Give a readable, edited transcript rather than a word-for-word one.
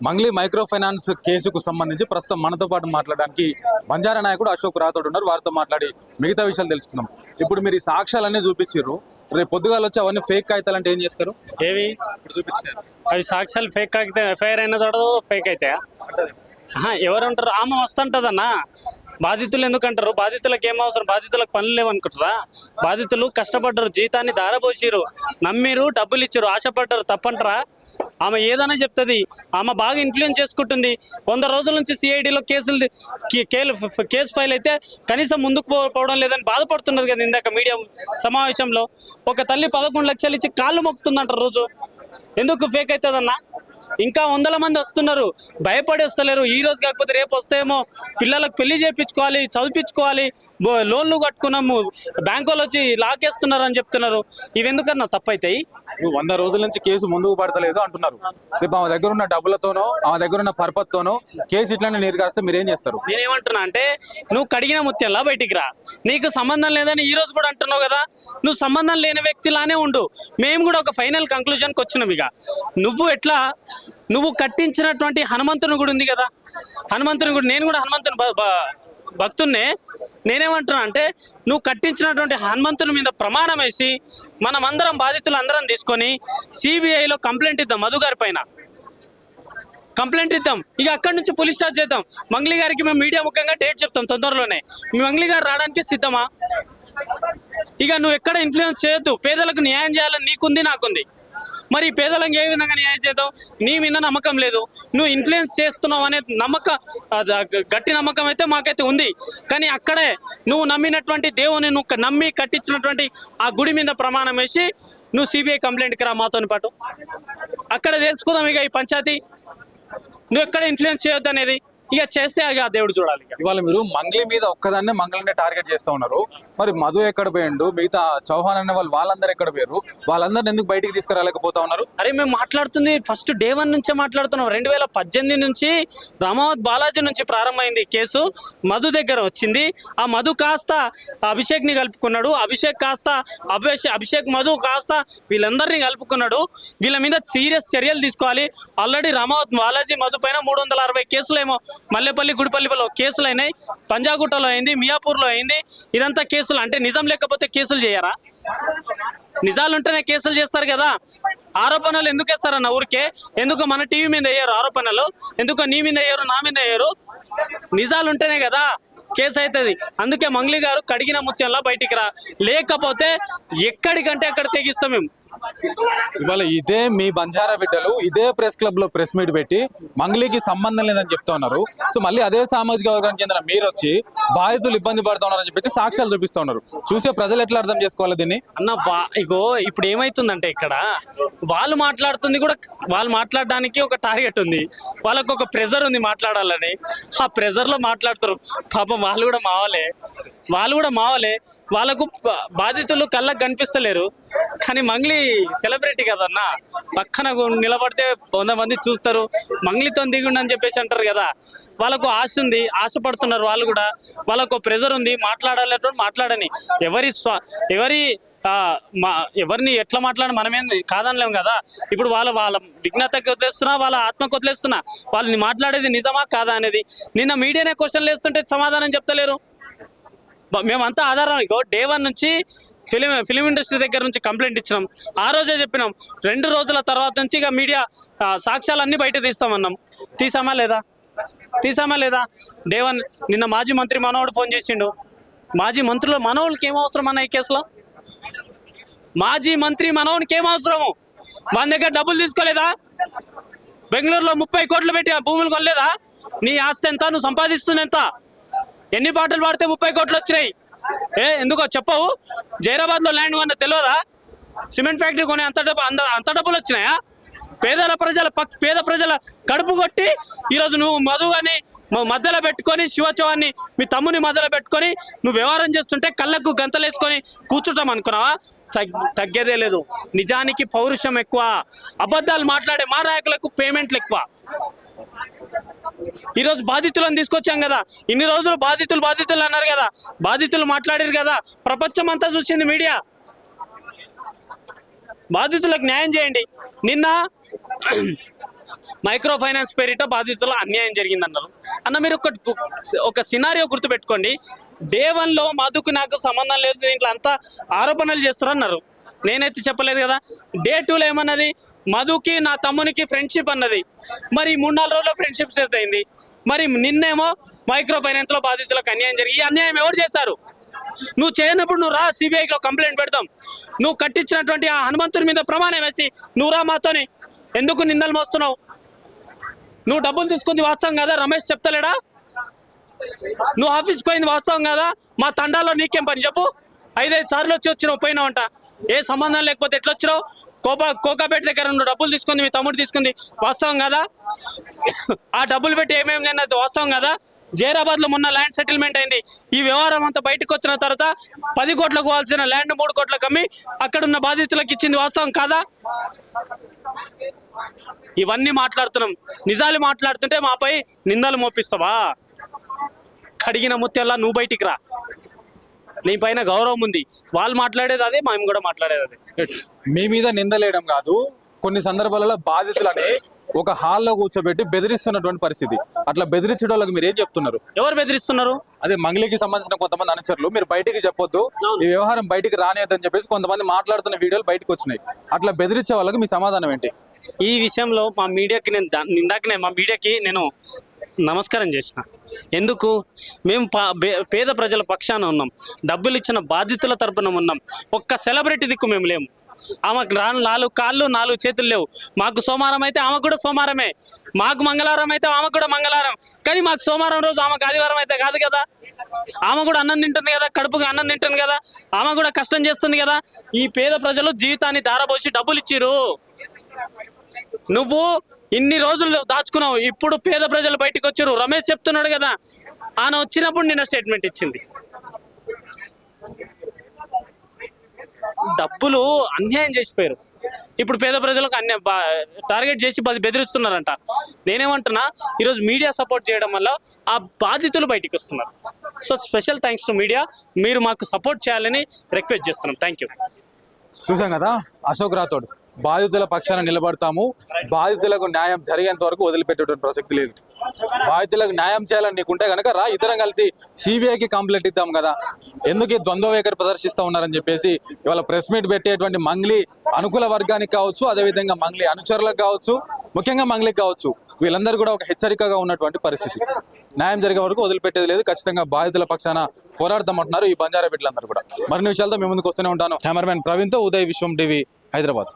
Mangli micro finance కేసుకు సంబంధించి ప్రస్తుతం మనతో పాటు మాట్లాడడానికి బంజారా నాయకుడు అశోక్ రాథోడ్ ఉన్నారు. వారితో మాట్లాడి మిగతా విషయాలు తెలుసుకుందాం. ఇప్పుడు మీరు ఈ సాక్ష్యాలన్నీ చూపించారు, రేపు పొద్దుగాలు వచ్చి అవన్నీ ఫేక్ కాగితాలు అంటే ఏం చేస్తారు? ఏవి ఇప్పుడు చూపించారు అవి సాక్ష్యాలు ఫేక్ అయితే ఎఫ్ఐఆర్ అయిన తోడు ఫేక్ అవుతాయా? ఎవరు అంటారు? ఆమె వస్తుంటదన్నా. బాధితులు ఎందుకంటారు? బాధితులకు ఏం అవసరం? బాధితులకు పనులు లేవనుకుంటారా? బాధితులు కష్టపడ్డారు, జీతాన్ని దారపోసిరు, నమ్మిరు, డబ్బులు ఇచ్చారు, ఆశపడ్డారు. తప్పంటారా? ఆమె ఏదైనా చెప్తుంది. ఆమె బాగా ఇన్ఫ్లుయెన్స్ చేసుకుంటుంది. 100 రోజుల నుంచి సిఐడిలో కేసు ఫైల్ అయితే కనీసం ముందుకు పోవడం లేదని బాధపడుతున్నారు కదా. ఇందాక మీడియా సమావేశంలో ఒక తల్లి 11 లక్షలు ఇచ్చి కాళ్ళు మొక్కుతుందంటారు రోజు. ఎందుకు ఫేక్ అవుతుందన్నా? ఇంకా 100 మంది వస్తున్నారు, భయపడి వస్తలేరు. ఈ రోజు కాకపోతే రేపు వస్తేమో పిల్లలకు పెళ్లి చేయించుకోవాలి, చదివించుకోవాలి, లోన్లు కట్టుకున్నాము, బ్యాంకులు వచ్చి లాకేస్తున్నారు అని చెప్తున్నారు. ఇవెందుకన్నా తప్పైతాయి? 100 రోజుల నుంచి కేసు ముందుకు పడతలేదు అంటున్నారు. రేపు ఆమె దగ్గర ఉన్న డబ్బులతోనో ఆమె దగ్గర ఉన్న పరపత్తోనో కేసు ఇట్లానే నీరు కాస్తే మీరు ఏం చేస్తారు? నేనేమంటున్నా అంటే, నువ్వు కడిగిన ముత్యంలా బయటికి రా. నీకు సంబంధం లేదని ఈ రోజు కూడా అంటున్నావు కదా. నువ్వు సంబంధం లేని వ్యక్తిలానే ఉండు. మేము కూడా ఒక ఫైనల్ కంక్లూజన్కి వచ్చినాం. ఇక నువ్వు కట్టించినటువంటి హనుమంతుని గుడి ఉంది కదా, హనుమంతుని గుడి, నేను కూడా హనుమంతుని భక్తున్నే. నేనేమంటున్నా అంటే, నువ్వు కట్టించినటువంటి హనుమంతుని మీద ప్రమాణం వేసి మనమందరం బాధితులు అందరం తీసుకొని సిబిఐలో కంప్లైంట్ ఇద్దాం. మధు గారి పైన కంప్లైంట్ ఇద్దాం. ఇక అక్కడి నుంచి పోలీస్ స్టార్ట్ చేద్దాం. మంగ్లీ గారికి మేము మీడియా ముఖంగా డేట్ చెప్తాం తొందరలోనే. మీ మంగ్లీ గారు రావడానికి సిద్ధమా? ఇక నువ్వు ఎక్కడ ఇన్ఫ్లుయెన్స్ చేయొద్దు. పేదలకు న్యాయం చేయాలని నీకుంది, నాకుంది. మరి పేదలకు ఏ విధంగా న్యాయం చేద్దాం? నీ మీద నమ్మకం లేదు, నువ్వు ఇన్ఫ్లుయెన్స్ చేస్తున్నావు అనే గట్టి నమ్మకం అయితే మాకైతే ఉంది. కానీ అక్కడే నువ్వు నమ్మినటువంటి దేవుని నువ్వు నమ్మి కట్టించినటువంటి ఆ గుడి మీద ప్రమాణం వేసి నువ్వు సిబిఐ కంప్లైంట్కి రా మాతో పాటు. అక్కడ తెలుసుకుందాం ఇక ఈ పంచాయతీ. నువ్వు ఎక్కడ ఇన్ఫ్లుయెన్స్ చేయొద్దు అనేది. ఇక చేస్తే ఇక దేవుడు చూడాలి. ఇవాళ మీరు మంగ్లీ మీద ఒక్కదాన్నే మంగళనే టార్గెట్ చేస్తూ ఉన్నారు. మరి మధు ఎక్కడ పోయిండు, మిగతా చౌహాన్ అనే వాళ్ళందరూ ఎక్కడ పోయారు? వాళ్ళందరిని ఎందుకు బయటికి తీసుకురాలేకపోతా ఉన్నారు? అరే మేము మాట్లాడుతుంది ఫస్ట్ డే 1 నుంచే మాట్లాడుతున్నాం. 2018 నుంచి రామావత్ బాలాజీ నుంచి ప్రారంభమైంది కేసు. మధు దగ్గర వచ్చింది. ఆ మధు కాస్త అభిషేక్ని కలుపుకున్నాడు, అభిషేక్ కాస్త అభిషేక్ మధు కాస్త వీళ్ళందరినీ కలుపుకున్నాడు. వీళ్ళ మీద సీరియస్ చర్యలు తీసుకోవాలి. ఆల్రెడీ రామావత్ బాలాజీ మధు పైన 360 కేసులేమో మల్లెపల్లి గుడిపల్లిలో కేసులు అయినాయి, పంజాగుట్టలో అయింది, మియాపూర్లో అయింది. ఇదంతా కేసులు అంటే నిజం లేకపోతే కేసులు చేయరా? నిజాలు ఉంటేనే కేసులు చేస్తారు కదా. ఆరోపణలు ఎందుకు వేస్తారన్న ఊరికే? ఎందుకు మన టీవీ మీద వేయరు ఆరోపణలు? ఎందుకు నీ మీద వేయరు, నా మీద వేయరు? నిజాలు ఉంటేనే కదా కేసు అవుతుంది. అందుకే మంగ్లీ గారు కడిగిన ముత్యంలా బయటికి రా, లేకపోతే ఎక్కడికంటే అక్కడ తెగిస్తాం మేము. ఇవాళ ఇదే మీ బంజారా బిడ్డలు ఇదే ప్రెస్ క్లబ్ లో ప్రెస్ మీట్ పెట్టి మంగ్లీకి సంబంధం లేదని చెప్తా ఉన్నారు. సో మళ్ళీ అదే సామాజిక వర్గానికి చెందిన మీరు వచ్చి బాధితులు ఇబ్బంది పడుతూ ఉన్నారని చెప్పి సాక్ష్యాలు చూపిస్తూ ఉన్నారు. చూసే ప్రజలు ఎట్లా అర్థం చేసుకోవాలి దీన్ని? అన్న ఇగో ఇప్పుడు ఏమైతుందంటే, ఇక్కడ వాళ్ళు మాట్లాడుతుంది కూడా, వాళ్ళు మాట్లాడడానికి ఒక టార్గెట్ ఉంది, వాళ్ళకు ఒక ప్రెజర్ ఉంది మాట్లాడాలని. ఆ ప్రెజర్ లో మాట్లాడుతారు. పాపం వాళ్ళు కూడా మావలే. వాళ్ళకు బాధితులు కళ్ళకు కనిపిస్తలేరు. కానీ మంగ్లీ సెలబ్రిటీ కదన్నా, పక్కన నిలబడితే 100 మంది చూస్తారు. మంగ్లీతో దిగుండి అని చెప్పేసి అంటారు కదా. వాళ్ళకు ఆశ ఉంది, ఆశపడుతున్నారు వాళ్ళు కూడా. వాళ్ళకు ప్రెజర్ ఉంది, మాట్లాడని. ఎవరిని ఎట్లా మాట్లాడి మనమేం కాదనలేము కదా. ఇప్పుడు వాళ్ళ విఘ్నతకి వదిలేస్తున్నా, వాళ్ళ ఆత్మకు వదిలేస్తున్నా. వాళ్ళని మాట్లాడేది నిజమా కాదా అనేది. నిన్న మీడియానే క్వశ్చన్లు వేస్తుంటే సమాధానం చెప్తలేరు. మేమంతా ఆధారం. ఇగో డే 1 నుంచి ఫిలిం ఇండస్ట్రీ దగ్గర నుంచి కంప్లైంట్ ఇచ్చినాం. ఆ రోజే చెప్పినాం. 2 రోజుల తర్వాత నుంచి ఇక మీడియా సాక్ష్యాలన్నీ బయట తీస్తామన్నాం. తీసామా లేదా? డే 1 నిన్న మాజీ మంత్రి మనోడు ఫోన్ చేసిండు. మాజీ మంత్రులు మనోళ్ళకి ఏం అవసరం అన్న ఈ కేసులో? మాజీ మంత్రి మనోనికి ఏం అవసరము? మన దగ్గర డబ్బులు తీసుకోలేదా? బెంగళూరులో 30 కోట్లు పెట్టి భూములు కొనలేదా? నీ ఆస్తి ఎంత? నువ్వు సంపాదిస్తుంది ఎంత? ఎన్ని పాటలు పాడితే 30 కోట్లు వచ్చినాయి? ఎందుకో చెప్పవు? జైరాబాద్ లో ల్యాండ్ కొన్న తెలియదా? సిమెంట్ ఫ్యాక్టరీ కొని అంత డబ్బులు వచ్చినాయా? పేద ప్రజల కడుపు కొట్టి ఈరోజు నువ్వు మధు అని మధ్యలో పెట్టుకొని, శివ చౌహాన్ని మీ తమ్ముని మధ్యలో పెట్టుకొని నువ్వు వ్యవహారం చేస్తుంటే కళ్ళకు గంతలేసుకొని కూర్చుంటాం అనుకున్నావా? తగ్గేదే లేదు. నిజానికి పౌరుషం ఎక్కువ, అబద్ధాలు మాట్లాడే మా నాయకులకు పేమెంట్లు ఎక్కువ. ఈరోజు బాధితులను తీసుకొచ్చాం కదా. ఇన్ని రోజులు బాధితులు అన్నారు కదా, బాధితులు మాట్లాడారు కదా. ప్రపంచం అంతా చూసింది మీడియా. బాధితులకు న్యాయం చేయండి. నిన్న మైక్రో ఫైనాన్స్ పేరిట బాధితులు అన్యాయం జరిగిందన్నారు. అన్న మీరు ఒక సినారియో గుర్తుపెట్టుకోండి. డే 1లో మధుకు నాకు సంబంధం లేదు, దీంట్లో అంతా ఆరోపణలు చేస్తున్నారు అన్నారు. నేనైతే చెప్పలేదు కదా. డే 2లో ఏమన్నది, మధుకి నా తమ్మునికి ఫ్రెండ్షిప్ అన్నది. మరి 3-4 రోజుల్లో ఫ్రెండ్షిప్ సెట్ అయింది. మరి నిన్నేమో మైక్రో ఫైనాన్స్ లో బాధితులకు అన్యాయం జరిగి, ఈ అన్యాయం ఎవరు చేశారు? నువ్వు చేయనప్పుడు నువ్వు రా, సిబిఐలో కంప్లైంట్ పెడతాం. నువ్వు కట్టించినటువంటి ఆ హనుమంతుడి మీద ప్రమాణం వేసి నువ్వు రా మాతోని. ఎందుకు నిందలు మోస్తున్నావు? నువ్వు డబ్బులు తీసుకుంది వాస్తవం కదా, రమేష్ చెప్తలేడా? నువ్వు ఆఫీస్కి పోయింది వాస్తవం కదా, మా తండాలో నీకేం పని చెప్పు? 5-5 సార్లు వచ్చినావు, పోయినావంట. ఏ సంబంధం లేకపోతే ఎట్లా వచ్చినావు? కోకాపేట దగ్గర నువ్వు డబ్బులు తీసుకుంది, మీ తమ్ముడు తీసుకుంది వాస్తవం కదా? ఆ డబ్బులు పెట్టి ఏమేమి తిన్నది వాస్తవం కదా? జైరాబాద్ లో మొన్న ల్యాండ్ సెటిల్మెంట్ అయింది. ఈ వ్యవహారం అంతా బయటకు వచ్చిన తర్వాత 10 కోట్లకు కావాల్సిన ల్యాండ్ 3 కోట్లకు అమ్మి అక్కడ ఉన్న బాధితులకు ఇచ్చింది వాస్తవం కాదా? ఇవన్నీ మాట్లాడుతున్నాం. నిజాలు మాట్లాడుతుంటే మాపై నిందలు మోపిస్తావా? కడిగిన ముత్యాల నువ్వు బయటికి రా. నీ పైన గౌరవం ఉంది. వాళ్ళు మాట్లాడేది అదే, మేము కూడా మాట్లాడేది అదే. మీ మీద నిందలేయడం కాదు, కొన్ని సందర్భాలలో బాధితులని ఒక హాల్లో కూర్చోబెట్టి బెదిరిస్తున్నటువంటి పరిస్థితి. అట్లా బెదిరించడం వాళ్ళకి మీరు ఏం చెప్తున్నారు? ఎవరు బెదిరిస్తున్నారు? అదే మంగళికి సంబంధించిన కొంతమంది అనుచరులు మీరు బయటికి చెప్పొద్దు, ఈ వ్యవహారం బయటికి రానియద్దని చెప్పేసి కొంతమంది మాట్లాడుతున్న వీడియోలు బయటకు వచ్చినాయి. అట్లా బెదిరించే వాళ్ళకి మీ సమాధానం ఏంటి? ఈ విషయంలో మా మీడియాకి నేను నమస్కారం చేసిన. ఎందుకు? మేము పేద ప్రజల పక్షాన ఉన్నాం, డబ్బులు ఇచ్చిన బాధితుల తరపున ఉన్నాం. ఒక్క సెలబ్రిటీ దిక్కు మేము లేము. ఆమెకు 4 కాళ్ళు 4 చేతులు లేవు. మాకు సోమవారం అయితే ఆమెకు కూడా సోమవారమే, మాకు మంగళవారం అయితే ఆమెకు కూడా మంగళవారం. కానీ మాకు సోమవారం రోజు ఆమెకు ఆదివారం అయితే కాదు కదా. ఆమె కూడా అన్నం తింటుంది కదా, కడుపుగా అన్నం తింటుంది కదా, ఆమె కూడా కష్టం చేస్తుంది కదా. ఈ పేద ప్రజలు జీవితాన్ని ధారపోసి డబ్బులు ఇచ్చిరు. నువ్వు ఇన్ని రోజులు దాచుకున్నావు, ఇప్పుడు పేద ప్రజలు బయటకు వచ్చారు. రమేష్ చెప్తున్నాడు కదా, ఆయన వచ్చినప్పుడు నిన్న స్టేట్మెంట్ ఇచ్చింది. డబ్బులు అన్యాయం చేసిపోయారు. ఇప్పుడు పేద ప్రజలకు టార్గెట్ చేసి బెదిరిస్తున్నారంట. నేనేమంటున్నా, ఈరోజు మీడియా సపోర్ట్ చేయడం వల్ల ఆ బాధితులు బయటికి వస్తున్నారు. So special thanks to media. మీరు మాకు సపోర్ట్ చేయాలని రిక్వెస్ట్ చేస్తున్నాం. Thank you. చూసాం కదా, అశోక్ రాథోడ్ బాధితుల పక్షాన నిలబడతాము, బాధితులకు న్యాయం జరిగేంత వరకు వదిలిపెట్టేటువంటి ప్రసక్తి లేదు. బాధితులకు న్యాయం చేయాలని నీకుంటే కనుక రా, ఇద్దరం కలిసి సిబిఐకి కంప్లైంట్ ఇద్దాం కదా. ఎందుకు ద్వంద్వ వైఖరి ప్రదర్శిస్తూ ఉన్నారని చెప్పేసి ఇవాళ ప్రెస్ మీట్ పెట్టేటువంటి మంగ్లీ అనుకూల వర్గానికి కావచ్చు, అదేవిధంగా మంగ్లీ అనుచరులకు కావచ్చు, ముఖ్యంగా మంగ్లీకి కావచ్చు, వీళ్ళందరూ కూడా ఒక హెచ్చరికగా ఉన్నటువంటి పరిస్థితి. న్యాయం జరిగే వరకు వదిలిపెట్టేది లేదు. ఖచ్చితంగా బాధితుల పక్షాన పోరాడతామంటున్నారు ఈ బంజారా బిడ్డలందరూ కూడా. మరిన్ని విషయాలతో మీ ముందుకు వస్తూనే ఉంటాను. కెమెరామెన్ ప్రవీణ్తో ఉదయ్, విశ్వం టీవీ, హైదరాబాద్.